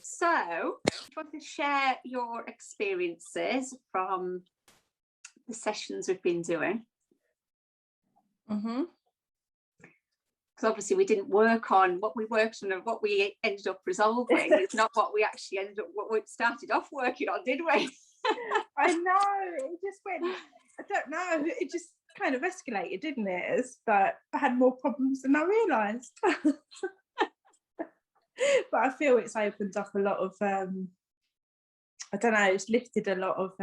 So, do you want to share your experiences from the sessions we've been doing? Mm-hmm. Because obviously we didn't work on what we worked on, and what we ended up resolving is not what we actually ended up, what we started off working on, did we? I know, it just went, I don't know, it just kind of escalated, didn't it? It's like I had more problems than I realised. But I feel it's opened up a lot of, I don't know, it's lifted a lot of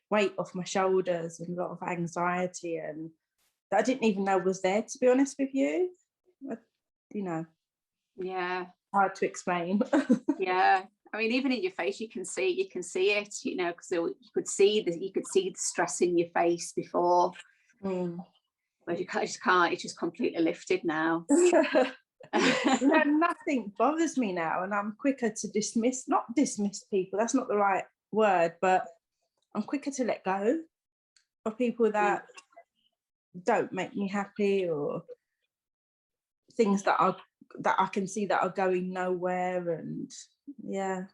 weight off my shoulders and a lot of anxiety, and that I didn't even know was there, to be honest with you. Yeah, hard to explain. Yeah, I mean, even in your face you can see it, because you could see the stress in your face before. But you just can't, it's just completely lifted now. Nothing bothers me now, and I'm quicker to not dismiss people, that's not the right word, but I'm quicker to let go of people that don't make me happy, or things that I can see that are going nowhere. And yeah,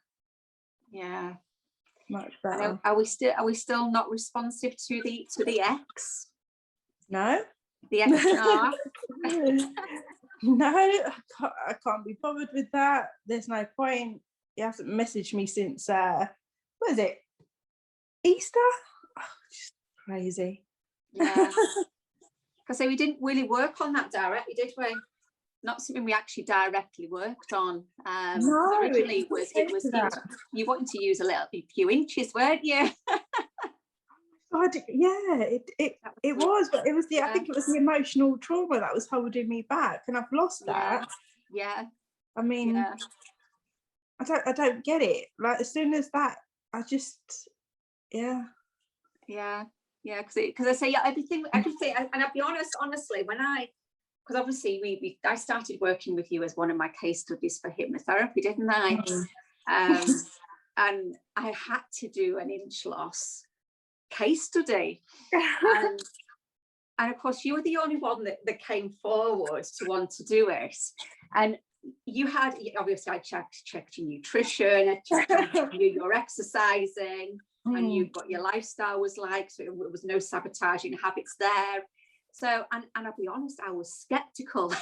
much better. Are we still not responsive to the ex? No, the ex. No, I can't be bothered with that. There's no point. He hasn't messaged me since what is it, Easter? Just crazy. Yeah. Because we didn't really work on that directly, did we? Not something we actually directly worked on. No, originally it was you wanted to use a few inches, weren't you? God, yeah, it was, but it was I think it was the emotional trauma that was holding me back, and I've lost that. Yeah. I mean, I don't get it. Like, as soon as that, I just, yeah, because I say everything, and I'll be honestly, because obviously I started working with you as one of my case studies for hypnotherapy, didn't I? And I had to do an inch loss case study, and of course you were the only one that came forward to want to do it. And you had, obviously I checked your nutrition, I checked your exercising, I knew what your lifestyle was like, so there was no sabotaging habits there. So, and I'll be honest, I was skeptical.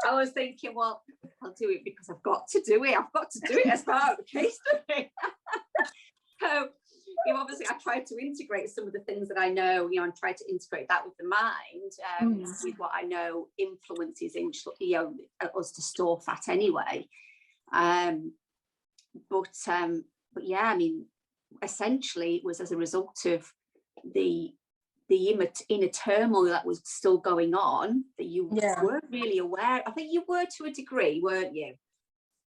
I was thinking, well, I'll do it because I've got to do it. I've got to do it as part of the case study. So, obviously I tried to integrate some of the things that I know, and try to integrate that with the mind, with what I know influences us to store fat anyway. But yeah, I mean, essentially it was as a result of the inner turmoil that was still going on, that you weren't really aware. I think you were to a degree, weren't you?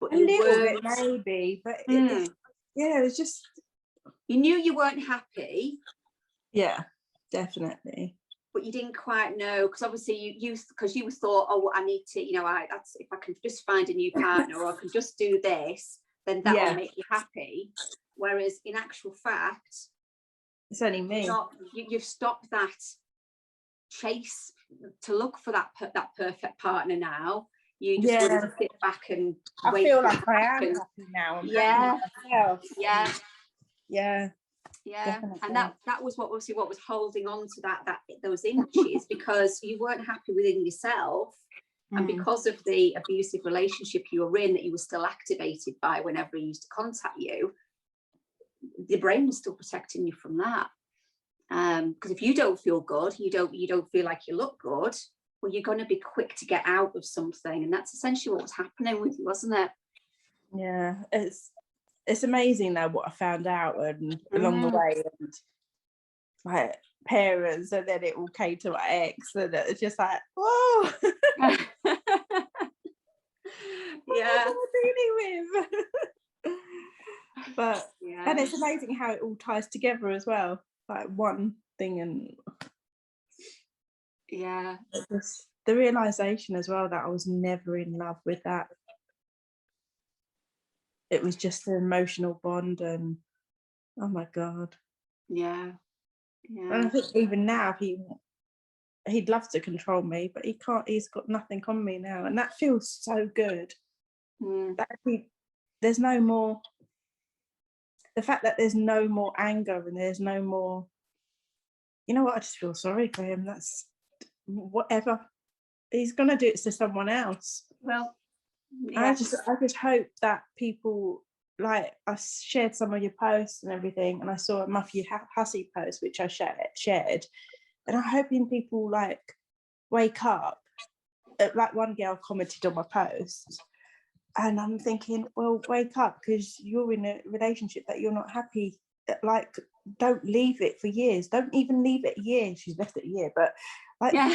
But a little bit maybe, but it was just, you knew you weren't happy. Yeah, definitely. But you didn't quite know, because obviously you thought, oh, I need to, that's, if I can just find a new partner, or I can just do this, then that will make you happy. Whereas in actual fact, it's only me. You've stopped that chase to look for that perfect partner now. You just want to sit back and wait. I feel like I am happy now. Yeah. Definitely. And that was what was holding on to those inches, because you weren't happy within yourself, and because of the abusive relationship you were in, that you were still activated by whenever he used to contact you, the brain was still protecting you from that. Because if you don't feel good, you don't feel like you look good, well, you're going to be quick to get out of something, and that's essentially what was happening with you, wasn't it? Yeah, it's amazing though what I found out, and along the way, and my parents, and then it all came to my ex, and it's just like, whoa. Yeah. What am I dealing with? But and it's amazing how it all ties together as well, like one thing. And the realization as well that I was never in love with that. It was just an emotional bond, and oh my God. Yeah. And I think even now he'd love to control me, but he can't. He's got nothing on me now, and that feels so good. That there's no more, the fact that there's no more anger and there's no more, you know what, I just feel sorry for him. That's whatever. He's going to do it to someone else. Well, yes. I just hope that people, like, I shared some of your posts and everything, and I saw a Matthew Hussey post, which I shared, and I'm hoping people, like, wake up. Like, one girl commented on my post, and I'm thinking, well, wake up, because you're in a relationship that you're not happy. Like, don't leave it for years. Don't even leave it a year. She's left it a year, but like, Yeah.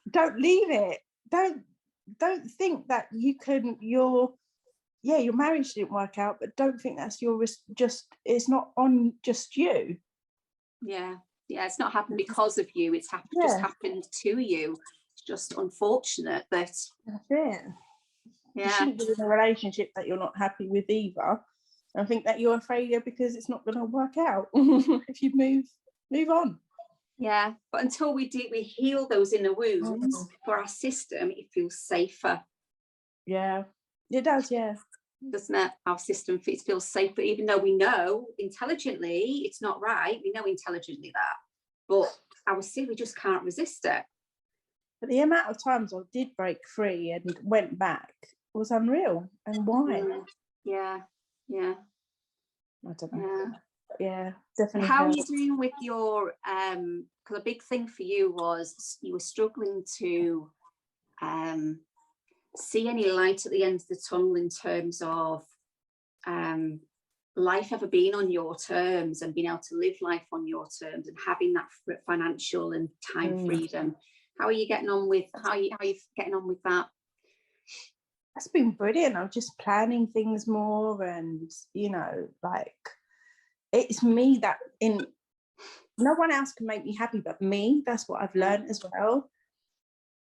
Don't leave it. Don't think that you can. Your marriage didn't work out, but don't think that's your risk. Just, it's not on just you. Yeah, it's not happened because of you. It's just happened to you. It's just unfortunate that. That's it. Yeah. You shouldn't be in a relationship that you're not happy with either. I think that you're a failure because it's not going to work out if you move on. Yeah, but until we heal those inner wounds for our system, it feels safer. Yeah, it does. Yeah, doesn't it? Our system feels safer, even though we know intelligently it's not right. We know intelligently that, but our we just can't resist it. But the amount of times I did break free and went back was unreal. And why? Yeah. I don't know. Yeah, definitely. How are you doing with your because a big thing for you was you were struggling to see any light at the end of the tunnel in terms of life ever being on your terms and being able to live life on your terms and having that financial and time freedom. How are you getting on with how are you getting on with that? That's been brilliant. I'm just planning things more, and like, it's me that no one else can make me happy but me. That's what I've learned as well.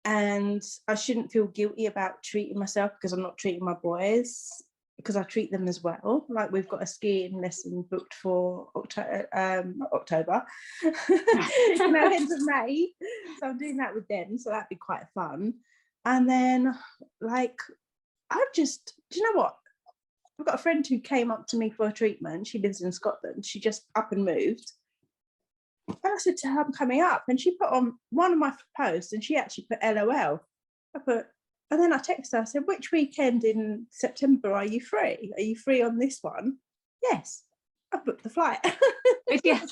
And I shouldn't feel guilty about treating myself because I'm not treating my boys, because I treat them as well. Like, we've got a skiing lesson booked for October, end of May. So I'm doing that with them. So that'd be quite fun. And then, like, do you know what? I've got a friend who came up to me for a treatment. She lives in Scotland. She just up and moved. And I said to her, I'm coming up. And she put on one of my posts, and she actually put LOL. And then I texted her, I said, which weekend in September are you free? Are you free on this one? Yes. I booked the flight. Yeah. And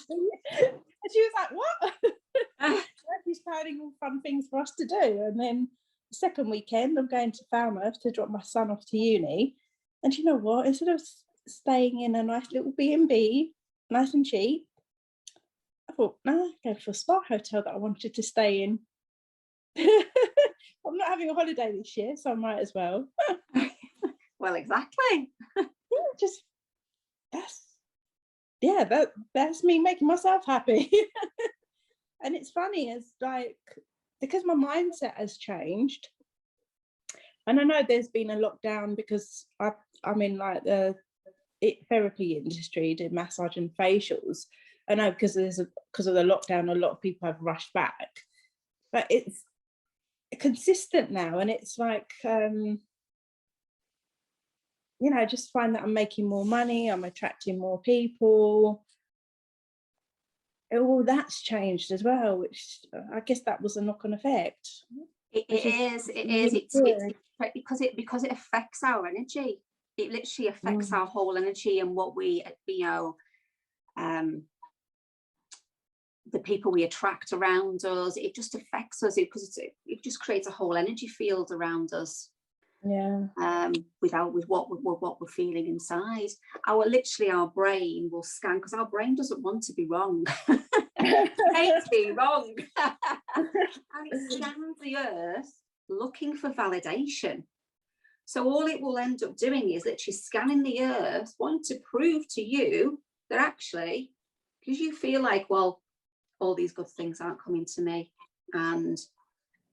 she was like, what? She's planning all fun things for us to do. And then the second weekend, I'm going to Falmouth to drop my son off to uni. And you know what? Instead of staying in a nice little B&B, nice and cheap, I thought, no, I'm going for a spa hotel that I wanted to stay in. I'm not having a holiday this year, so I might as well. Well, exactly. Just that's me making myself happy. And it's funny, it's like, because my mindset has changed, and I know there's been a lockdown because I'm in like the therapy industry, doing massage and facials. I know because of the lockdown, a lot of people have rushed back, but it's consistent now, and it's like I just find that I'm making more money, I'm attracting more people. All that's changed as well, which I guess that was a knock-on effect. It is. It's because it affects our energy. It literally affects our whole energy and what we, the people we attract around us. It just affects us because it just creates a whole energy field around us. Yeah. With what we're feeling inside. Our brain will scan, because our brain doesn't want to be wrong. It hates being wrong. And it scans the earth looking for validation. So all it will end up doing is literally scanning the earth, wanting to prove to you that actually, because you feel like, well, all these good things aren't coming to me, and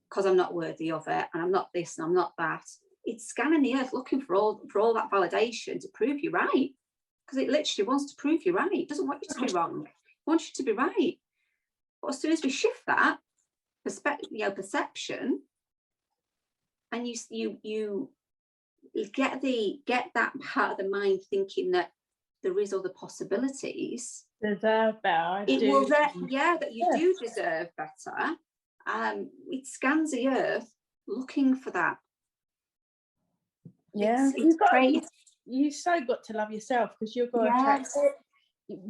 because I'm not worthy of it, and I'm not this and I'm not that. It's scanning the earth looking for all that validation to prove you right, because it literally wants to prove you right. It doesn't want you to be wrong. It wants you to be right. But as soon as we shift that perception, and you get that part of the mind thinking that there is other possibilities. Deserve better. It will that you do deserve better. It scans the earth looking for that. Yeah, you've so got to love yourself, because you're going to attract it.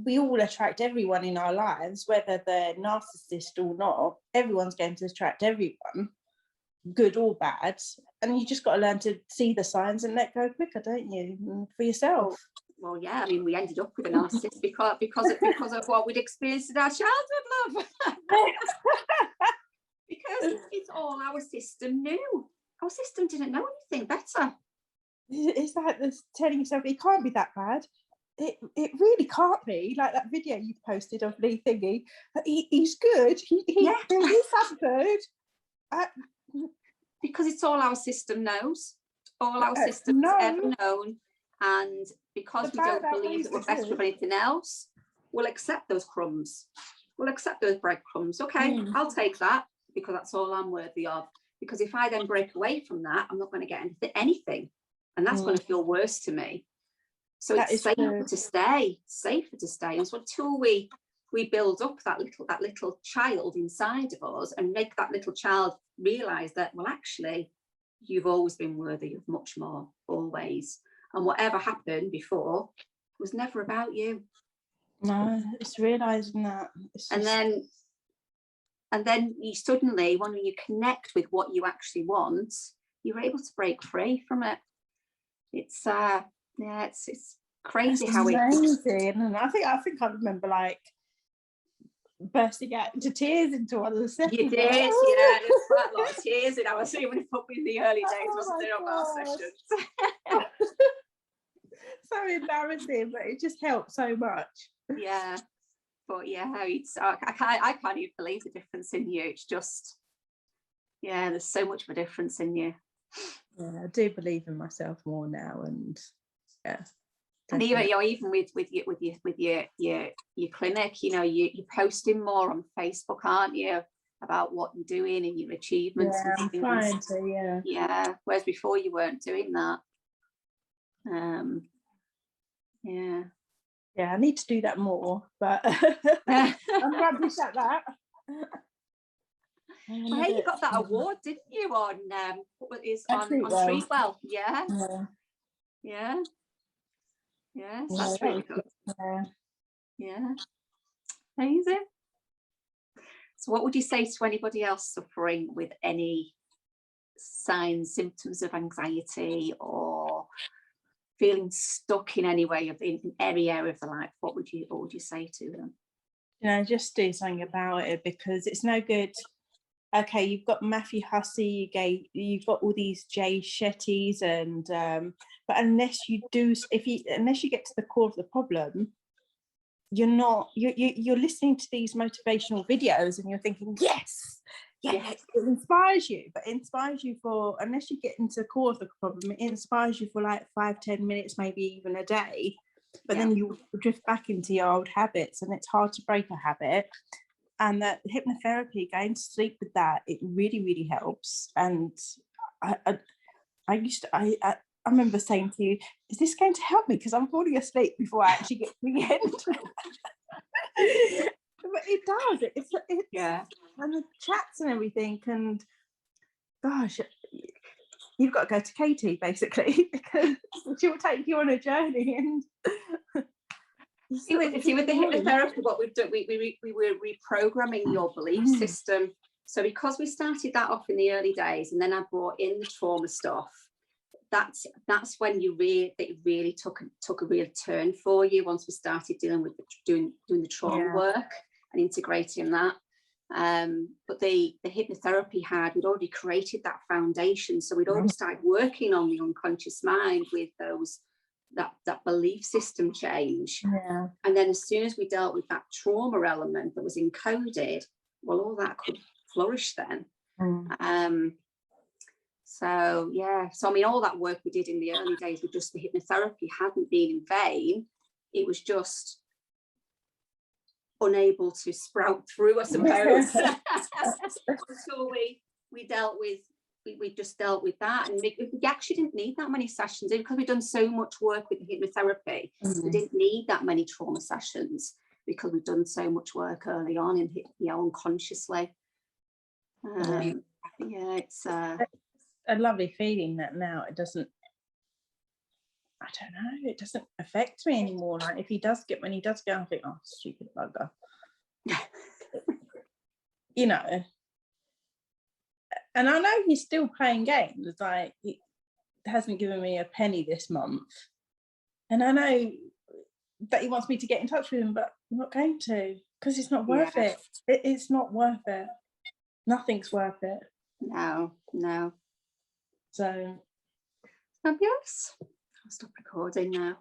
We all attract everyone in our lives, whether they're narcissist or not. Everyone's going to attract everyone, good or bad, and you just got to learn to see the signs and let go quicker, don't you, for yourself? Well, yeah, I mean, we ended up with a narcissist because of what we'd experienced in our childhood, love. Because it's all our system knew. Our system didn't know anything better. It's like this telling yourself it can't be that bad. It really can't be. Like that video you posted of Lee thingy. He's good. He's some good. Because it's all our system knows. All our systems ever known. And because we don't believe that we're better than anything else, we'll accept those crumbs. We'll accept those breadcrumbs. Okay, I'll take that because that's all I'm worthy of. Because if I then break away from that, I'm not going to get anything. And that's going to feel worse to me. So it's safer to stay. And so until we build up that little child inside of us and make that little child realise that, well, actually, you've always been worthy of much more, always. And whatever happened before was never about you. No, it's realising that. And then you suddenly, when you connect with what you actually want, you're able to break free from it. It's it's crazy how it. And I think I remember like bursting out into tears into one of the sessions. You did, yeah. There's quite a lot of tears in our, even if in the early days wasn't there on our sessions. So embarrassing, but it just helped so much. Yeah, but yeah, I can't even believe the difference in you. It's just, yeah, there's so much of a difference in you. Yeah, I do believe in myself more now, and yeah. And even with your clinic, you're posting more on Facebook, aren't you, about what you're doing and your achievements? Yeah, and things. I'm trying to, yeah. Whereas before you weren't doing that. Yeah, I need to do that more, but I'm rubbish at that. Well, hey, you got that award, didn't you, on what is on Treatwell? Yeah. That's really good. Yeah, amazing. So what would you say to anybody else suffering with any signs, symptoms of anxiety, or feeling stuck in any way in any area of their life? What would you say to them? Just do something about it, because it's no good. Okay, you've got Matthew Hussey, you've got all these Jay Shettys, and but unless you get to the core of the problem, you're listening to these motivational videos and you're thinking, yes, it inspires you, but it inspires you for, unless you get into the core of the problem, it inspires you for like 5-10 minutes, maybe even a day, but then you drift back into your old habits, and it's hard to break a habit. And that hypnotherapy, going to sleep with that, it really, really helps. And I remember saying to you, is this going to help me? Because I'm falling asleep before I actually get to the end. But it does. It's and the chats and everything. And gosh, you've got to go to Katie, basically, because she'll take you on a journey. And See, with the hypnotherapy, what we've done, we were reprogramming your belief system. So because we started that off in the early days, and then I brought in the trauma stuff, that's when it really took a real turn for you, once we started dealing with doing the trauma work and integrating that. But the hypnotherapy we'd already created that foundation, so we'd already started working on the unconscious mind with that belief system change. And then as soon as we dealt with that trauma element that was encoded, well, all that could flourish then. So I mean, all that work we did in the early days with just the hypnotherapy hadn't been in vain. It was just unable to sprout through, I suppose. Until we dealt with we just dealt with that, and we actually didn't need that many sessions because we've done so much work with the hypnotherapy. We didn't need that many trauma sessions because we've done so much work early on and, unconsciously. Yeah, it's a lovely feeling that now it doesn't, I don't know, it doesn't affect me anymore. Like when he does go, I think, oh, stupid bugger. You know, and I know he's still playing games. Like he hasn't given me a penny this month, and I know that he wants me to get in touch with him, but I'm not going to, because it's not worth it. It's not worth it. Nothing's worth it. No. So fabulous. I'll stop recording now.